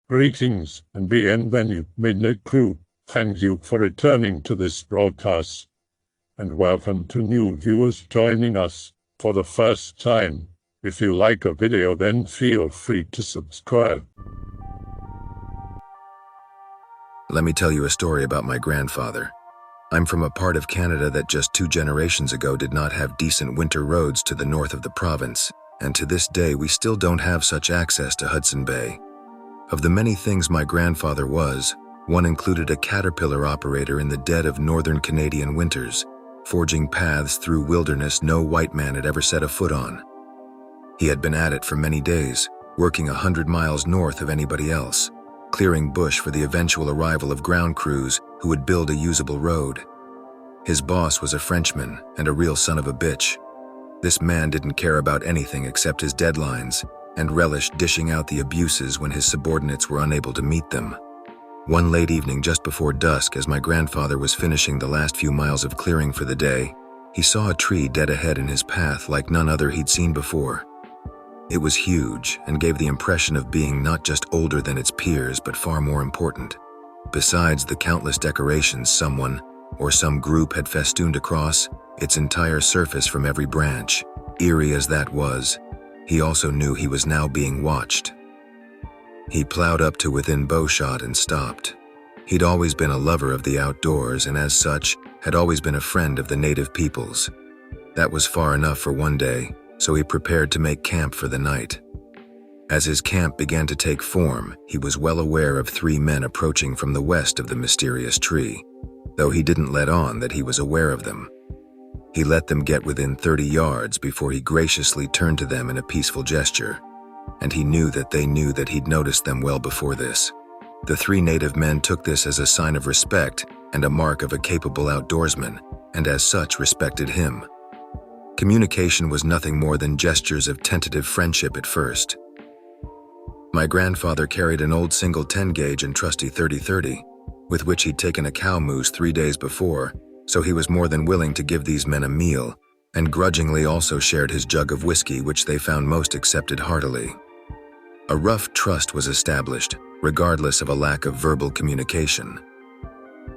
Greetings and bienvenue, Midnight Crew. Thank you for returning to this broadcast. And welcome to new viewers joining us for the first time. If you like a video, then feel free to subscribe. Let me tell you a story about my grandfather. I'm from a part of Canada that just 2 generations ago did not have decent winter roads to the north of the province, and to this day we still don't have such access to Hudson Bay. Of the many things my grandfather was, one included a caterpillar operator in the dead of northern Canadian winters, forging paths through wilderness no white man had ever set a foot on. He had been at it for many days, working 100 miles north of anybody else, clearing bush for the eventual arrival of ground crews who would build a usable road. His boss was a Frenchman and a real son of a bitch. This man didn't care about anything except his deadlines, and relished dishing out the abuses when his subordinates were unable to meet them. One late evening just before dusk, as my grandfather was finishing the last few miles of clearing for the day, he saw a tree dead ahead in his path like none other he'd seen before. It was huge and gave the impression of being not just older than its peers, but far more important. Besides the countless decorations someone or some group had festooned across its entire surface from every branch, eerie as that was, he also knew he was now being watched. He plowed up to within bowshot and stopped. He'd always been a lover of the outdoors and as such had always been a friend of the native peoples. That was far enough for one day, so he prepared to make camp for the night. As his camp began to take form, he was well aware of 3 men approaching from the west of the mysterious tree, though he didn't let on that he was aware of them. He let them get within 30 yards before he graciously turned to them in a peaceful gesture, and he knew that they knew that he'd noticed them well before this. The 3 native men took this as a sign of respect and a mark of a capable outdoorsman, and as such respected him. Communication was nothing more than gestures of tentative friendship at first. My grandfather carried an old single 10-gauge and trusty 30-30, with which he'd taken a cow moose 3 days before, so he was more than willing to give these men a meal, and grudgingly also shared his jug of whiskey, which they found most accepted heartily. A rough trust was established, regardless of a lack of verbal communication.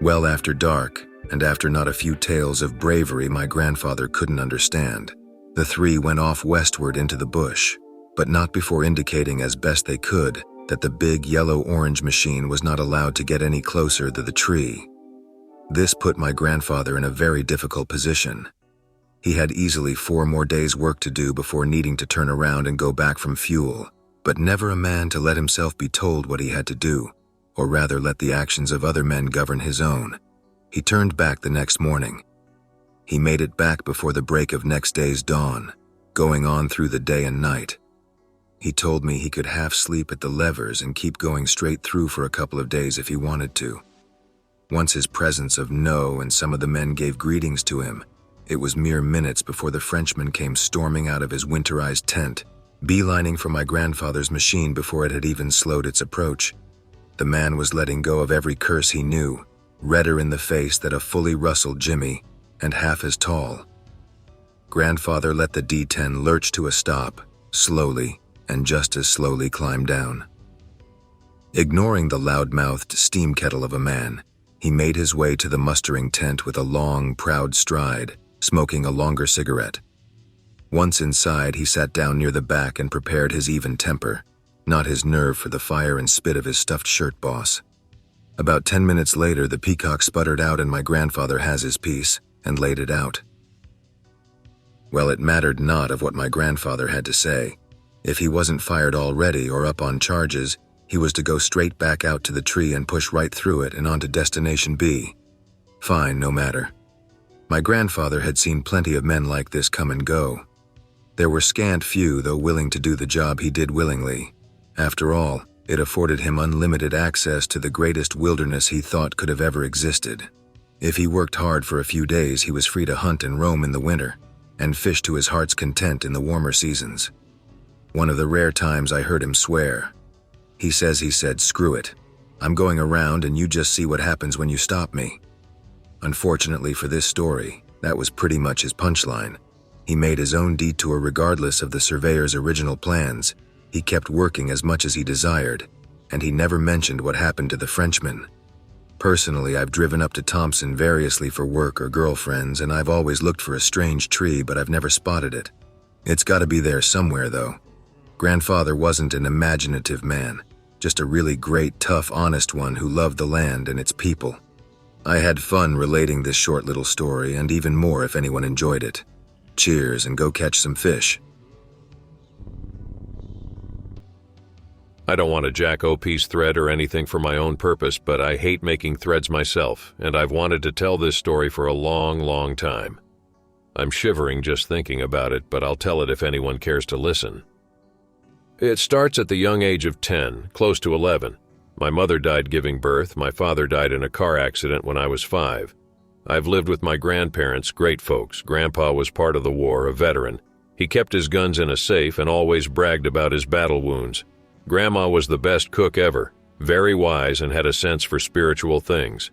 Well after dark, and after not a few tales of bravery my grandfather couldn't understand, the 3 went off westward into the bush, but not before indicating as best they could that the big yellow-orange machine was not allowed to get any closer to the tree. This put my grandfather in a very difficult position. He had easily 4 more days' work to do before needing to turn around and go back from fuel, but never a man to let himself be told what he had to do, or rather let the actions of other men govern his own. He turned back the next morning. He made it back before the break of next day's dawn, going on through the day and night. He told me he could half sleep at the levers and keep going straight through for a couple of days if he wanted to. Once his presence of no and some of the men gave greetings to him, it was mere minutes before the Frenchman came storming out of his winterized tent, beelining for my grandfather's machine before it had even slowed its approach. The man was letting go of every curse he knew, redder in the face than a fully rustled Jimmy, and half as tall. Grandfather let the D-10 lurch to a stop, slowly, and just as slowly climb down. Ignoring the loud-mouthed steam kettle of a man, he made his way to the mustering tent with a long, proud stride, smoking a longer cigarette. Once inside, he sat down near the back and prepared his even temper, not his nerve for the fire and spit of his stuffed shirt boss. About 10 minutes later, the peacock sputtered out and my grandfather has his piece and laid it out. Well, it mattered not of what my grandfather had to say. If he wasn't fired already or up on charges, he was to go straight back out to the tree and push right through it and on to Destination B. Fine, no matter. My grandfather had seen plenty of men like this come and go. There were scant few, though willing to do the job he did willingly. After all, it afforded him unlimited access to the greatest wilderness he thought could have ever existed. If he worked hard for a few days, he was free to hunt and roam in the winter, and fish to his heart's content in the warmer seasons. One of the rare times I heard him swear. He said, "Screw it. I'm going around and you just see what happens when you stop me." Unfortunately for this story, that was pretty much his punchline. He made his own detour regardless of the surveyor's original plans. He kept working as much as he desired. and he never mentioned what happened to the Frenchman. Personally, I've driven up to Thompson variously for work or girlfriends, and I've always looked for a strange tree, but I've never spotted it. It's got to be there somewhere, though. Grandfather wasn't an imaginative man, just a really great, tough, honest one who loved the land and its people. I had fun relating this short little story, and even more if anyone enjoyed it. Cheers, and go catch some fish. I don't want to jack OP's thread or anything for my own purpose, but I hate making threads myself, and I've wanted to tell this story for a long, long time. I'm shivering just thinking about it, but I'll tell it if anyone cares to listen. It starts at the young age of 10, close to 11. My mother died giving birth, my father died in a car accident when I was 5. I've lived with my grandparents, great folks. Grandpa was part of the war, a veteran. He kept his guns in a safe and always bragged about his battle wounds. Grandma was the best cook ever, very wise and had a sense for spiritual things.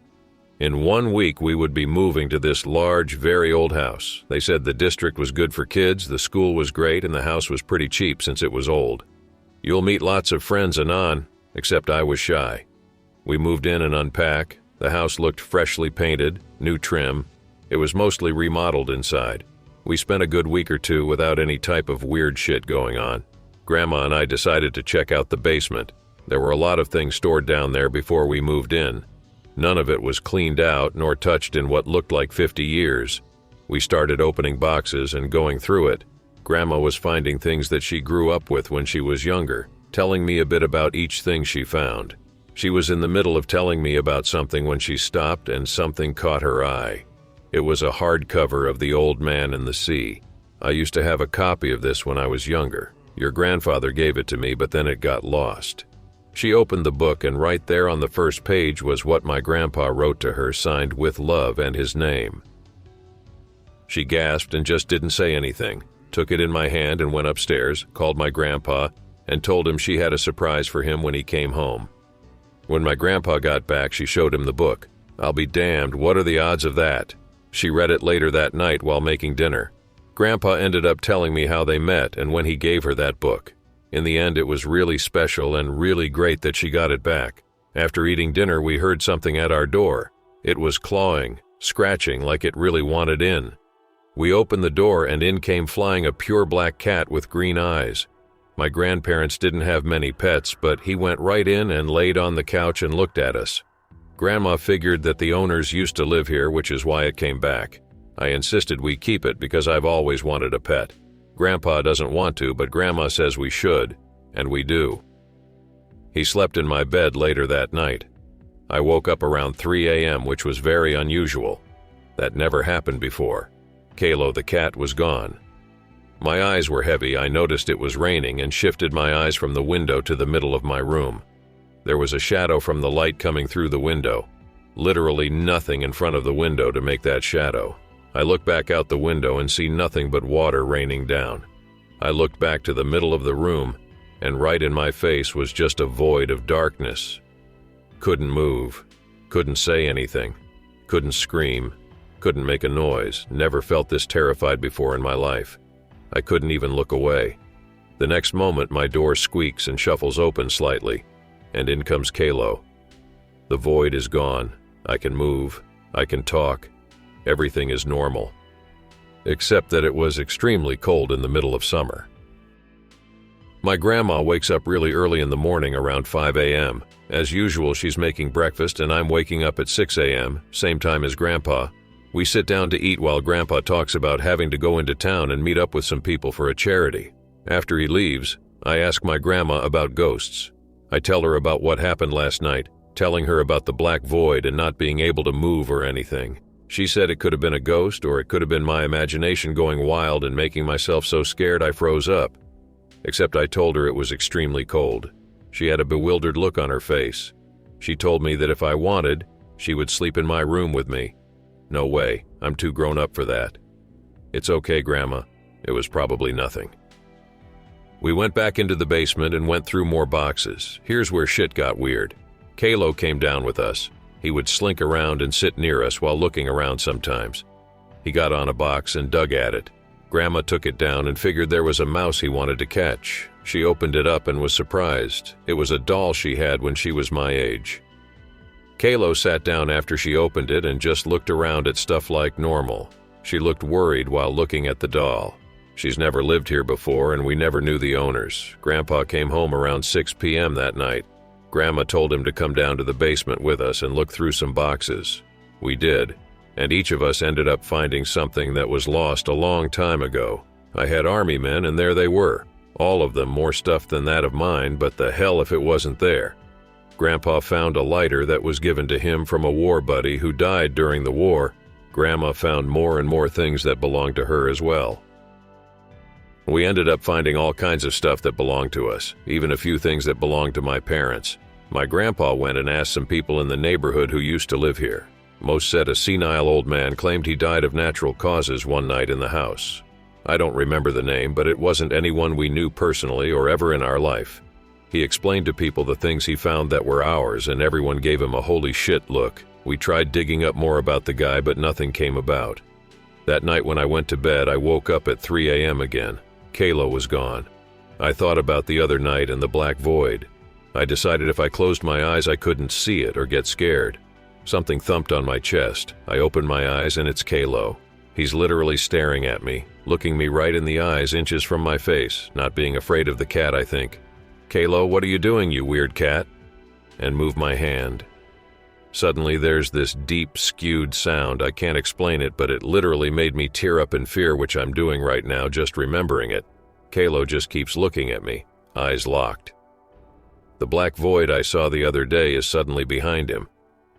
In 1 week, we would be moving to this large, very old house. They said the district was good for kids, the school was great, and the house was pretty cheap since it was old. You'll meet lots of friends anon, except I was shy. We moved in and unpacked. The house looked freshly painted, new trim. It was mostly remodeled inside. We spent a good week or two without any type of weird shit going on. Grandma and I decided to check out the basement. There were a lot of things stored down there before we moved in. None of it was cleaned out nor touched in what looked like 50 years. We started opening boxes and going through it. Grandma was finding things that she grew up with when she was younger, telling me a bit about each thing she found. She was in the middle of telling me about something when she stopped and something caught her eye. It was a hardcover of The Old Man and the Sea. I used to have a copy of this when I was younger. Your grandfather gave it to me, but then it got lost. She opened the book, and right there on the first page was what my grandpa wrote to her, signed with love and his name. She gasped and just didn't say anything, took it in my hand and went upstairs, called my grandpa, and told him she had a surprise for him when he came home. When my grandpa got back, she showed him the book. I'll be damned, what are the odds of that? She read it later that night while making dinner. Grandpa ended up telling me how they met and when he gave her that book. In the end, it was really special and really great that she got it back. After eating dinner, we heard something at our door. It was clawing, scratching like it really wanted in. We opened the door and in came flying a pure black cat with green eyes. My grandparents didn't have many pets, but he went right in and laid on the couch and looked at us. Grandma figured that the owners used to live here, which is why it came back. I insisted we keep it because I've always wanted a pet. Grandpa doesn't want to, but Grandma says we should, and we do. He slept in my bed later that night. I woke up around 3 a.m., which was very unusual. That never happened before. Calo the cat was gone. My eyes were heavy. I noticed it was raining and shifted my eyes from the window to the middle of my room. There was a shadow from the light coming through the window. Literally nothing in front of the window to make that shadow. I look back out the window and see nothing but water raining down. I looked back to the middle of the room, and right in my face was just a void of darkness. Couldn't move, couldn't say anything, couldn't scream, couldn't make a noise. Never felt this terrified before in my life. I couldn't even look away. The next moment, my door squeaks and shuffles open slightly, and in comes Calo. The void is gone. I can move. I can talk. Everything is normal. Except that it was extremely cold in the middle of summer. My grandma wakes up really early in the morning around 5 a.m. As usual, she's making breakfast and I'm waking up at 6 a.m., same time as Grandpa. We sit down to eat while Grandpa talks about having to go into town and meet up with some people for a charity. After he leaves, I ask my grandma about ghosts. I tell her about what happened last night, telling her about the black void and not being able to move or anything. She said it could have been a ghost or it could have been my imagination going wild and making myself so scared I froze up. Except I told her it was extremely cold. She had a bewildered look on her face. She told me that if I wanted, she would sleep in my room with me. No way, I'm too grown up for that. It's okay, Grandma. It was probably nothing. We went back into the basement and went through more boxes. Here's where shit got weird. Calo came down with us. He would slink around and sit near us while looking around sometimes. He got on a box and dug at it. Grandma took it down and figured there was a mouse he wanted to catch. She opened it up and was surprised. It was a doll she had when she was my age. Calo sat down after she opened it and just looked around at stuff like normal. She looked worried while looking at the doll. She's never lived here before and we never knew the owners. Grandpa came home around 6 p.m. that night. Grandma told him to come down to the basement with us and look through some boxes. We did, and each of us ended up finding something that was lost a long time ago. I had army men and there they were. All of them more stuff than that of mine, but the hell if it wasn't there. Grandpa found a lighter that was given to him from a war buddy who died during the war. Grandma found more and more things that belonged to her as well. We ended up finding all kinds of stuff that belonged to us, even a few things that belonged to my parents. My grandpa went and asked some people in the neighborhood who used to live here. Most said a senile old man claimed he died of natural causes one night in the house. I don't remember the name, but it wasn't anyone we knew personally or ever in our life. He explained to people the things he found that were ours, and everyone gave him a holy shit look. We tried digging up more about the guy, but nothing came about. That night when I went to bed, I woke up at 3 a.m. again. Calo was gone. I thought about the other night and the black void. I decided if I closed my eyes, I couldn't see it or get scared. Something thumped on my chest. I opened my eyes and it's Calo. He's literally staring at me, looking me right in the eyes inches from my face, not being afraid of the cat, I think. "Calo, what are you doing, you weird cat?" And move my hand. Suddenly there's this deep, skewed sound. I can't explain it, but it literally made me tear up in fear, which I'm doing right now just remembering it. Calo just keeps looking at me, eyes locked. The black void I saw the other day is suddenly behind him.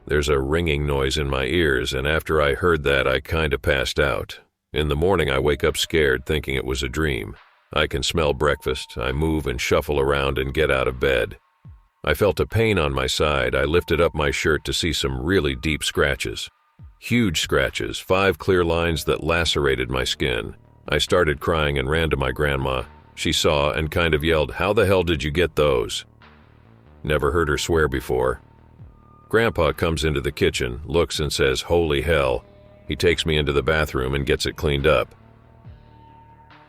There's a ringing noise in my ears, and after I heard that, I kinda passed out. In the morning, I wake up scared, thinking it was a dream. I can smell breakfast. I move and shuffle around and get out of bed. I felt a pain on my side. I lifted up my shirt to see some really deep scratches. Huge scratches, 5 clear lines that lacerated my skin. I started crying and ran to my grandma. She saw and kind of yelled, "How the hell did you get those?" Never heard her swear before. Grandpa comes into the kitchen, looks and says, "Holy hell." He takes me into the bathroom and gets it cleaned up.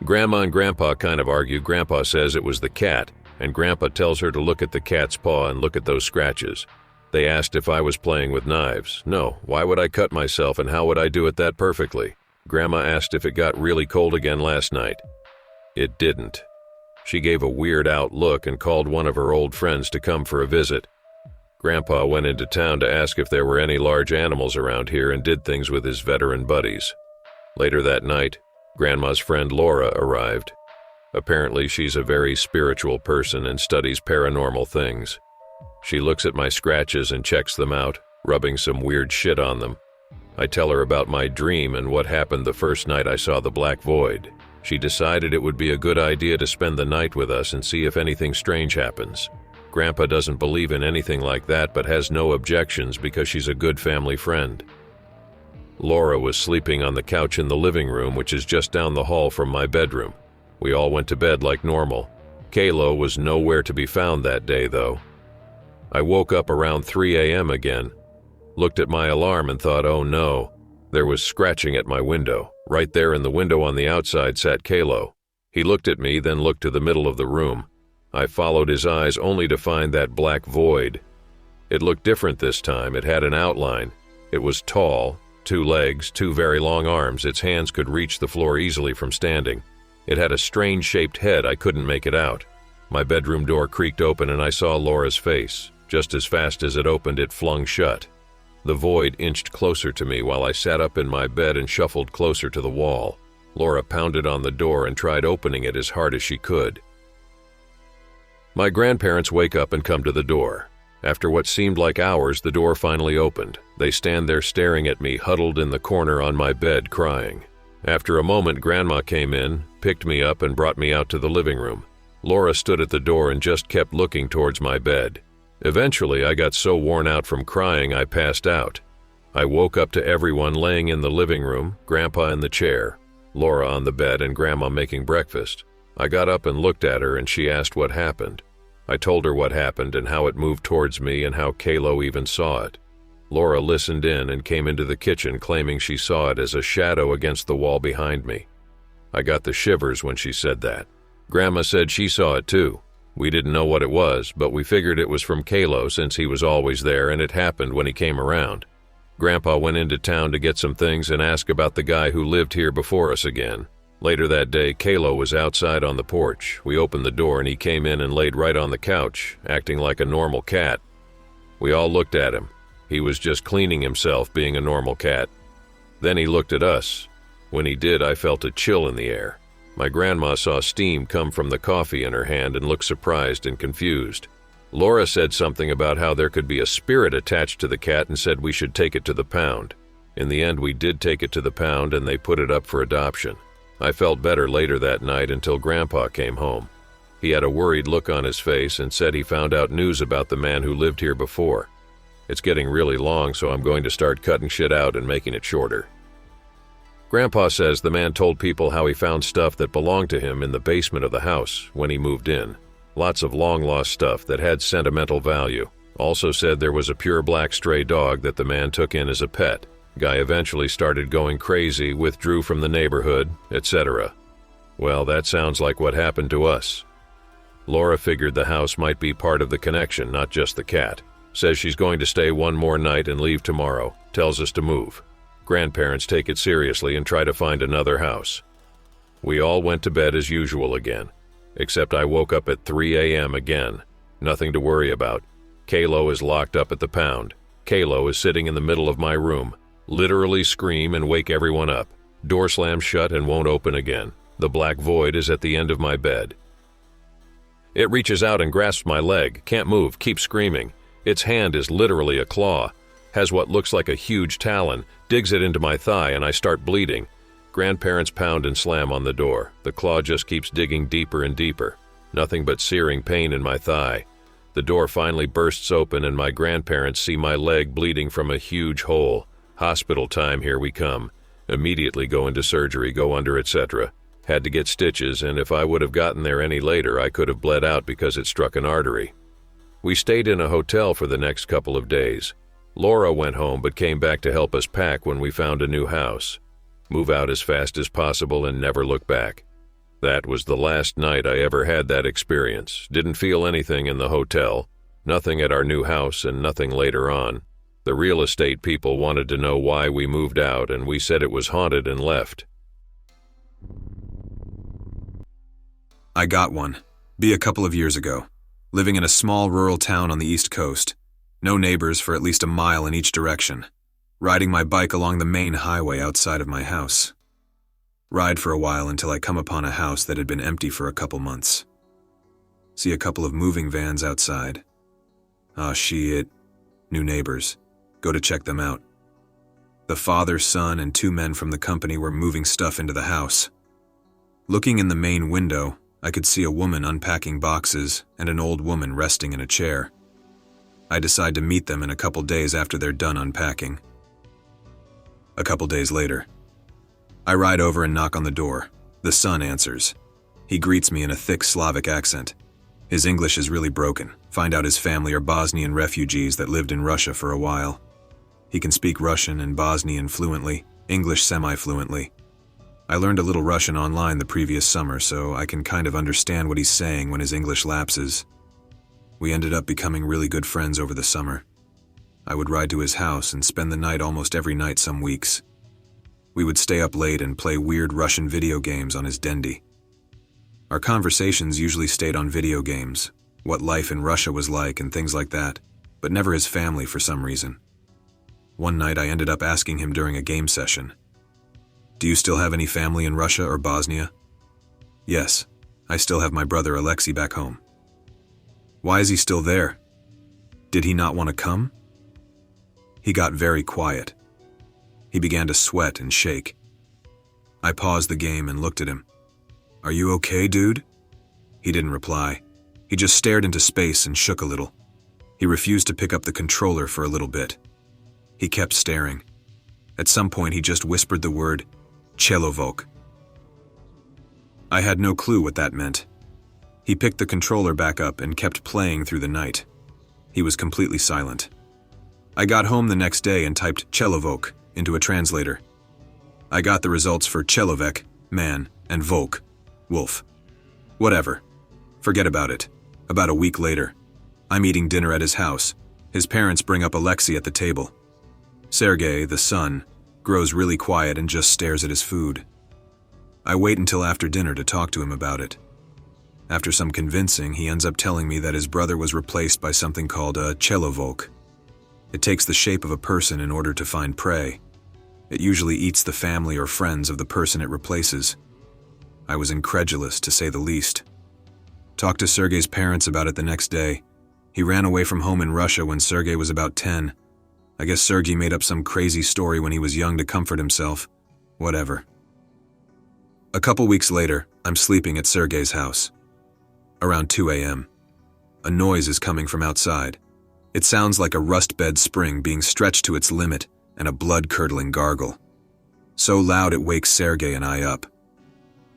Grandma and Grandpa kind of argue. Grandpa says it was the cat, and Grandpa tells her to look at the cat's paw and look at those scratches. They asked if I was playing with knives. No, why would I cut myself and how would I do it that perfectly? Grandma asked if it got really cold again last night. It didn't. She gave a weird out look and called one of her old friends to come for a visit. Grandpa went into town to ask if there were any large animals around here and did things with his veteran buddies. Later that night, Grandma's friend Laura arrived. Apparently, she's a very spiritual person and studies paranormal things. She looks at my scratches and checks them out, rubbing some weird shit on them. I tell her about my dream and what happened the first night I saw the black void. She decided it would be a good idea to spend the night with us and see if anything strange happens. Grandpa doesn't believe in anything like that but has no objections because she's a good family friend. Laura was sleeping on the couch in the living room, which is just down the hall from my bedroom. We all went to bed like normal. Calo was nowhere to be found that day, though. I woke up around 3 a.m. again, looked at my alarm and thought, oh no. There was scratching at my window. Right there in the window on the outside sat Calo. He looked at me, then looked to the middle of the room. I followed his eyes only to find that black void. It looked different this time. It had an outline. It was tall, 2 legs, 2 very long arms. Its hands could reach the floor easily from standing. It had a strange-shaped head. I couldn't make it out. My bedroom door creaked open and I saw Laura's face. Just as fast as it opened, it flung shut. The void inched closer to me while I sat up in my bed and shuffled closer to the wall. Laura pounded on the door and tried opening it as hard as she could. My grandparents wake up and come to the door. After what seemed like hours, the door finally opened. They stand there staring at me, huddled in the corner on my bed, crying. After a moment, Grandma came in, picked me up, and brought me out to the living room. Laura stood at the door and just kept looking towards my bed. Eventually, I got so worn out from crying, I passed out. I woke up to everyone laying in the living room, Grandpa in the chair, Laura on the bed, and Grandma making breakfast. I got up and looked at her, and she asked what happened. I told her what happened and how it moved towards me and how Calo even saw it. Laura listened in and came into the kitchen claiming she saw it as a shadow against the wall behind me. I got the shivers when she said that. Grandma said she saw it too. We didn't know what it was, but we figured it was from Calo since he was always there and it happened when he came around. Grandpa went into town to get some things and asked about the guy who lived here before us again. Later that day, Calo was outside on the porch. We opened the door and he came in and laid right on the couch, acting like a normal cat. We all looked at him. He was just cleaning himself, being a normal cat. Then he looked at us. When he did, I felt a chill in the air. My grandma saw steam come from the coffee in her hand and looked surprised and confused. Laura said something about how there could be a spirit attached to the cat and said we should take it to the pound. In the end, we did take it to the pound and they put it up for adoption. I felt better later that night until Grandpa came home. He had a worried look on his face and said he found out news about the man who lived here before. It's getting really long, so I'm going to start cutting shit out and making it shorter. Grandpa says the man told people how he found stuff that belonged to him in the basement of the house when he moved in. Lots of long-lost stuff that had sentimental value. Also said there was a pure black stray dog that the man took in as a pet. Guy eventually started going crazy, withdrew from the neighborhood, etc. Well, that sounds like what happened to us. Laura figured the house might be part of the connection, not just the cat. Says she's going to stay one more night and leave tomorrow. Tells us to move. Grandparents take it seriously and try to find another house. We all went to bed as usual again. Except I woke up at 3 a.m. again. Nothing to worry about. Calo is locked up at the pound. Calo is sitting in the middle of my room. Literally scream and wake everyone up. Door slams shut and won't open again. The black void is at the end of my bed. It reaches out and grasps my leg. Can't move, keeps screaming. Its hand is literally a claw. Has what looks like a huge talon. Digs it into my thigh and I start bleeding. Grandparents pound and slam on the door. The claw just keeps digging deeper and deeper. Nothing but searing pain in my thigh. The door finally bursts open and my grandparents see my leg bleeding from a huge hole. Hospital time, here we come. Immediately go into surgery, go under, etc. Had to get stitches, and if I would have gotten there any later, I could have bled out because it struck an artery. We stayed in a hotel for the next couple of days. Laura went home but came back to help us pack when we found a new house. Move out as fast as possible and never look back. That was the last night I ever had that experience. Didn't feel anything in the hotel, nothing at our new house, and nothing later on. The real estate people wanted to know why we moved out, and we said it was haunted and left. I got one. A couple of years ago. Living in a small rural town on the East Coast. No neighbors for at least a mile in each direction. Riding my bike along the main highway outside of my house. Ride for a while until I come upon a house that had been empty for a couple months. See a couple of moving vans outside. Ah, shit. New neighbors. Go to check them out. The father, son, and 2 men from the company were moving stuff into the house. Looking in the main window, I could see a woman unpacking boxes and an old woman resting in a chair. I decide to meet them in a couple days after they're done unpacking. A couple days later, I ride over and knock on the door. The son answers. He greets me in a thick Slavic accent. His English is really broken. Find out his family are Bosnian refugees that lived in Russia for a while. He can speak Russian and Bosnian fluently, English semi-fluently. I learned a little Russian online the previous summer, so I can kind of understand what he's saying when his English lapses. We ended up becoming really good friends over the summer. I would ride to his house and spend the night almost every night some weeks. We would stay up late and play weird Russian video games on his Dendy. Our conversations usually stayed on video games, what life in Russia was like and things like that, but never his family for some reason. One night I ended up asking him during a game session, "Do you still have any family in Russia or Bosnia?" "Yes, I still have my brother Alexei back home." "Why is he still there? Did he not want to come?" He got very quiet. He began to sweat and shake. I paused the game and looked at him. "Are you okay, dude?" He didn't reply. He just stared into space and shook a little. He refused to pick up the controller for a little bit. He kept staring. At some point he just whispered the word, Chelovolk. I had no clue what that meant. He picked the controller back up and kept playing through the night. He was completely silent. I got home the next day and typed Chelovolk into a translator. I got the results for Chelovek, man, And Volk. Wolf. Whatever. Forget about it. About a week later, I'm eating dinner at his house. His parents bring up Alexei at the table. Sergei, the son, grows really quiet and just stares at his food. I wait until after dinner to talk to him about it. After some convincing, he ends up telling me that his brother was replaced by something called a Chelovolk. It takes the shape of a person in order to find prey. It usually eats the family or friends of the person it replaces. I was incredulous, to say the least. Talked to Sergei's parents about it the next day. He ran away from home in Russia when Sergei was about 10. I guess Sergei made up some crazy story when he was young to comfort himself. Whatever. A couple weeks later, I'm sleeping at Sergei's house. Around 2 a.m. A noise is coming from outside. It sounds like a rust bed spring being stretched to its limit and a blood-curdling gargle. So loud it wakes Sergei and I up.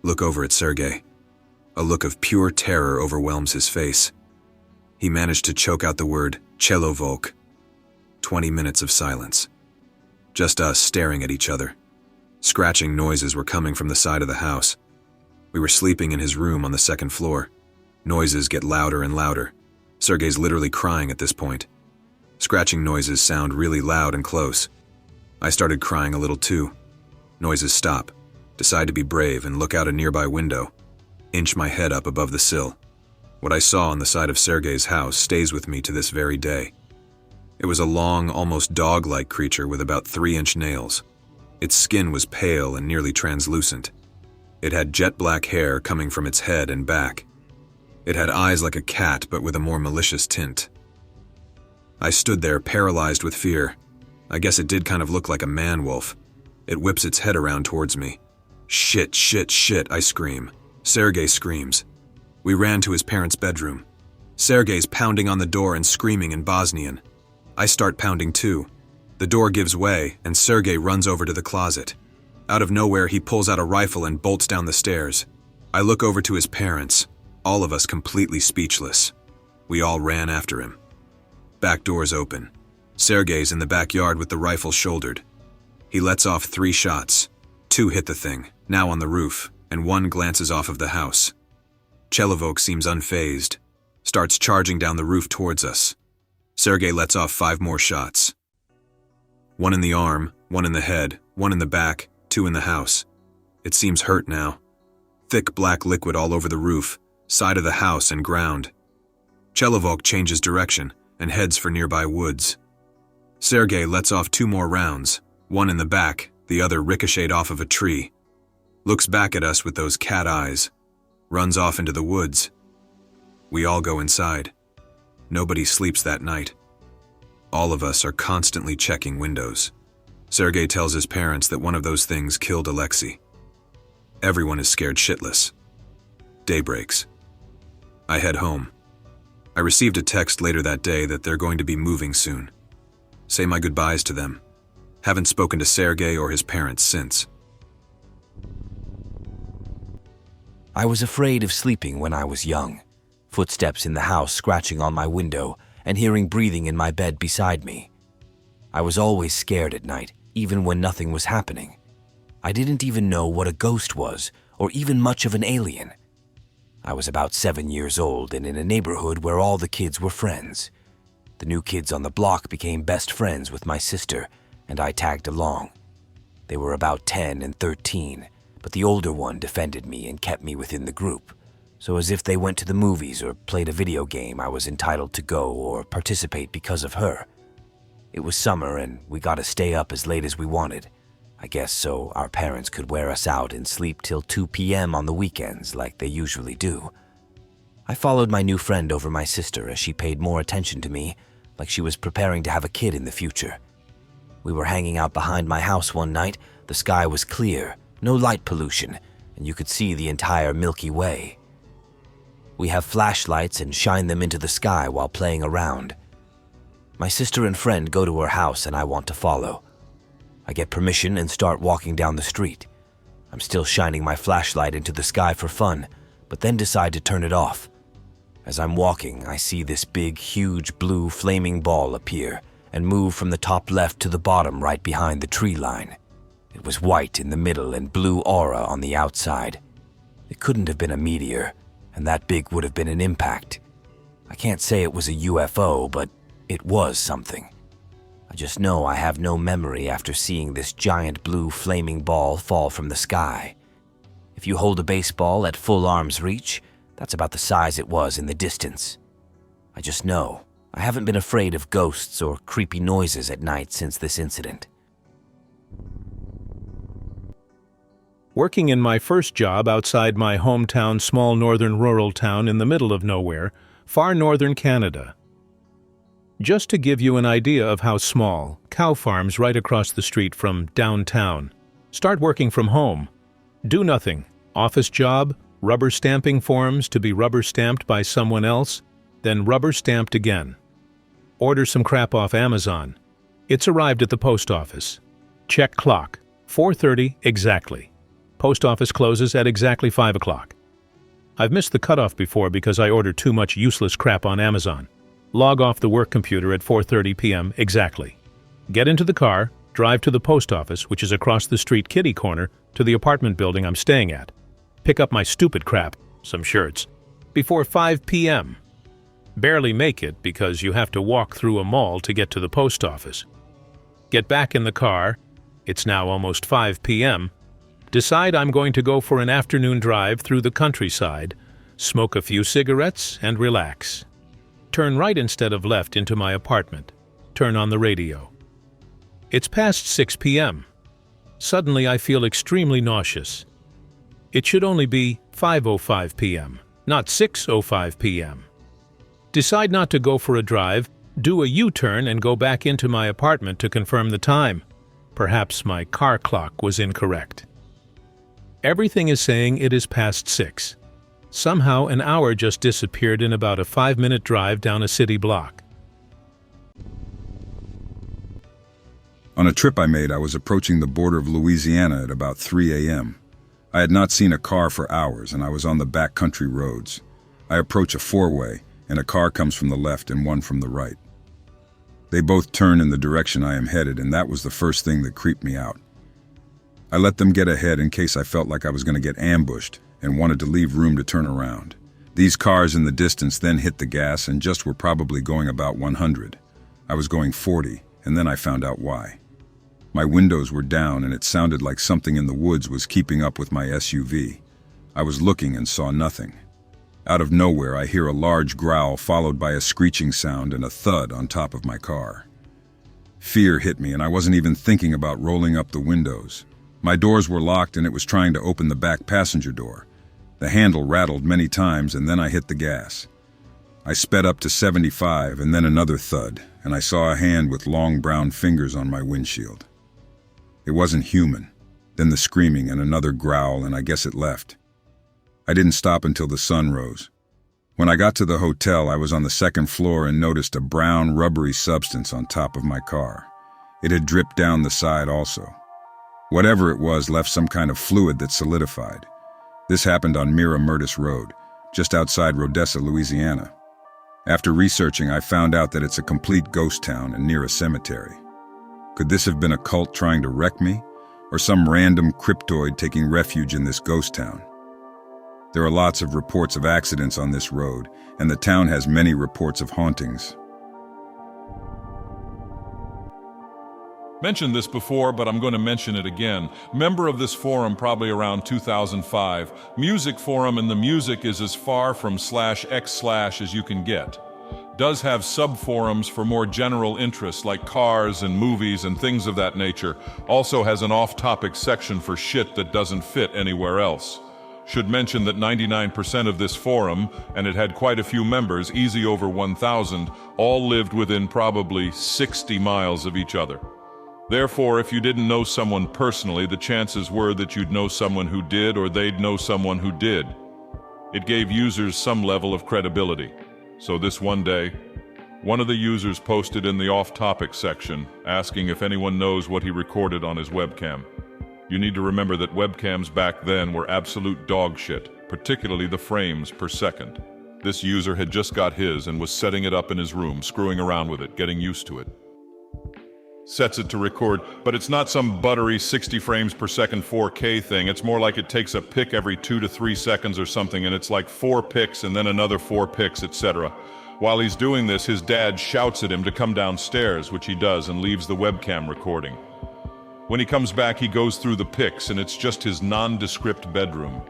Look over at Sergei. A look of pure terror overwhelms his face. He managed to choke out the word Chelovolk. 20 minutes of silence. Just us staring at each other. Scratching noises were coming from the side of the house. We were sleeping in his room on the second floor. Noises get louder and louder. Sergei's literally crying at this point. Scratching noises sound really loud and close. I started crying a little too. Noises stop. Decide to be brave and look out a nearby window. Inch my head up above the sill. What I saw on the side of Sergei's house stays with me to this very day. It was a long, almost dog-like creature with about 3-inch nails. Its skin was pale and nearly translucent. It had jet-black hair coming from its head and back. It had eyes like a cat, but with a more malicious tint. I stood there paralyzed with fear. I guess it did kind of look like a man-wolf. It whips its head around towards me. Shit, shit, shit, I scream. Sergei screams. We ran to his parents' bedroom. Sergei's pounding on the door and screaming in Bosnian. I start pounding too. The door gives way, and Sergei runs over to the closet. Out of nowhere, he pulls out a rifle and bolts down the stairs. I look over to his parents, all of us completely speechless. We all ran after him. Back doors open. Sergei's in the backyard with the rifle shouldered. He lets off 3 shots. 2 hit the thing, now on the roof, and 1 glances off of the house. Chelovolk seems unfazed, starts charging down the roof towards us. Sergei lets off 5 more shots. 1 in the arm, 1 in the head, 1 in the back, 2 in the house. It seems hurt now. Thick black liquid all over the roof, side of the house and ground. Chelovolk changes direction and heads for nearby woods. Sergei lets off 2 more rounds, 1 in the back, the other ricocheted off of a tree. Looks back at us with those cat eyes. Runs off into the woods. We all go inside. Nobody sleeps that night. All of us are constantly checking windows. Sergei tells his parents that one of those things killed Alexei. Everyone is scared shitless. Day breaks. I head home. I received a text later that day that they're going to be moving soon. Say my goodbyes to them. Haven't spoken to Sergei or his parents since. I was afraid of sleeping when I was young. Footsteps in the house scratching on my window and hearing breathing in my bed beside me. I was always scared at night, even when nothing was happening. I didn't even know what a ghost was, or even much of an alien. I was about 7 years old and in a neighborhood where all the kids were friends. The new kids on the block became best friends with my sister, and I tagged along. They were about 10 and 13, but the older one defended me and kept me within the group. So as if they went to the movies or played a video game, I was entitled to go or participate because of her. It was summer and we got to stay up as late as we wanted. I guess so our parents could wear us out and sleep till 2 p.m. on the weekends like they usually do. I followed my new friend over my sister as she paid more attention to me, like she was preparing to have a kid in the future. We were hanging out behind my house one night. The sky was clear, no light pollution, and you could see the entire Milky Way. We have flashlights and shine them into the sky while playing around. My sister and friend go to her house and I want to follow. I get permission and start walking down the street. I'm still shining my flashlight into the sky for fun, but then decide to turn it off. As I'm walking, I see this big, huge blue flaming ball appear and move from the top left to the bottom right behind the tree line. It was white in the middle and blue aura on the outside. It couldn't have been a meteor, and that big would have been an impact. I can't say it was a UFO, but it was something. I just know I have no memory after seeing this giant blue flaming ball fall from the sky. If you hold a baseball at full arm's reach, that's about the size it was in the distance. I just know I haven't been afraid of ghosts or creepy noises at night since this incident. Working in my first job outside my hometown, small northern rural town in the middle of nowhere, far northern Canada. Just to give you an idea of how small, cow farms right across the street from downtown. Start working from home. Do nothing. Office job, rubber stamping forms to be rubber stamped by someone else, then rubber stamped again. Order some crap off Amazon. It's arrived at the post office. Check clock. 4:30 exactly. Post office closes at exactly 5 o'clock. I've missed the cutoff before because I ordered too much useless crap on Amazon. Log off the work computer at 4:30 p.m. exactly. Get into the car, drive to the post office, which is across the street kitty corner, to the apartment building I'm staying at. Pick up my stupid crap, some shirts, before 5 p.m. Barely make it because you have to walk through a mall to get to the post office. Get back in the car, it's now almost 5 p.m., decide I'm going to go for an afternoon drive through the countryside, smoke a few cigarettes, and relax. Turn right instead of left into my apartment. Turn on the radio. It's past 6 p.m. Suddenly I feel extremely nauseous. It should only be 5:05 p.m., not 6:05 p.m. Decide not to go for a drive, do a U-turn and go back into my apartment to confirm the time. Perhaps my car clock was incorrect. Everything is saying it is past 6. Somehow an hour just disappeared in about a 5-minute drive down a city block. On a trip I made, I was approaching the border of Louisiana at about 3 a.m. I had not seen a car for hours, and I was on the backcountry roads. I approach a four-way, and a car comes from the left and one from the right. They both turn in the direction I am headed, and that was the first thing that creeped me out. I let them get ahead in case I felt like I was going to get ambushed and wanted to leave room to turn around. These cars in the distance then hit the gas and just were probably going about 100. I was going 40, and then I found out why. My windows were down and it sounded like something in the woods was keeping up with my SUV. I was looking and saw nothing. Out of nowhere, I hear a large growl followed by a screeching sound and a thud on top of my car. Fear hit me and I wasn't even thinking about rolling up the windows. My doors were locked and it was trying to open the back passenger door. The handle rattled many times and then I hit the gas. I sped up to 75 and then another thud, and I saw a hand with long brown fingers on my windshield. It wasn't human. Then the screaming and another growl, and I guess it left. I didn't stop until the sun rose. When I got to the hotel, I was on the second floor and noticed a brown, rubbery substance on top of my car. It had dripped down the side also. Whatever it was left some kind of fluid that solidified. This happened on Mira Murtis Road, just outside Rodessa, Louisiana. After researching, I found out that it's a complete ghost town and near a cemetery. Could this have been a cult trying to wreck me, or some random cryptoid taking refuge in this ghost town? There are lots of reports of accidents on this road, and the town has many reports of hauntings. Mentioned this before, but I'm going to mention it again. Member of this forum probably around 2005. Music forum, and the music is as far from /x/ as you can get. Does have sub-forums for more general interests like cars and movies and things of that nature. Also has an off-topic section for shit that doesn't fit anywhere else. Should mention that 99% of this forum, and it had quite a few members, easy over 1,000, all lived within probably 60 miles of each other. Therefore, if you didn't know someone personally, the chances were that you'd know someone who did, or they'd know someone who did. It gave users some level of credibility. So this one day, one of the users posted in the off-topic section, asking if anyone knows what he recorded on his webcam. You need to remember that webcams back then were absolute dog shit, particularly the frames per second. This user had just got his and was setting it up in his room, screwing around with it, getting used to it. sets it to record, but it's not some buttery 60 frames per second 4K thing. It's more like it takes a pic every 2 to 3 seconds or something, and it's like 4 pics and then another 4 pics, etc. While he's doing this, his dad shouts at him to come downstairs, which he does, and leaves the webcam recording. When he comes back, he goes through the pics, and it's just his nondescript bedroom.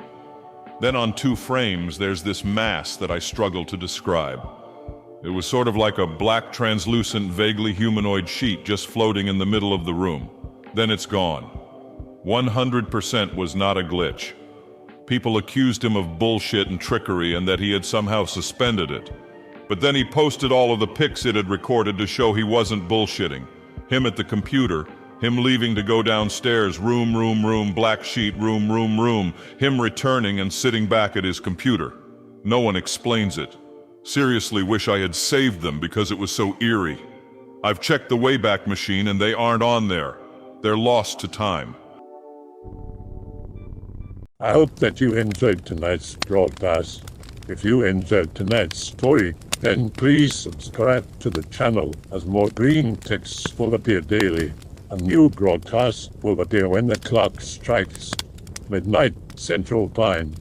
Then on 2 frames, there's this mass that I struggle to describe. It was sort of like a black, translucent, vaguely humanoid sheet just floating in the middle of the room. Then it's gone. 100% was not a glitch. People accused him of bullshit and trickery and that he had somehow suspended it. But then he posted all of the pics it had recorded to show he wasn't bullshitting. Him at the computer, him leaving to go downstairs, room, black sheet, room, him returning and sitting back at his computer. No one explains it. Seriously wish I had saved them because it was so eerie. I've checked the Wayback Machine and they aren't on there. They're lost to time. I hope that you enjoyed tonight's broadcast. If you enjoyed tonight's story, then please subscribe to the channel as more Greentext will appear daily. A new broadcast will appear when the clock strikes midnight Central Time.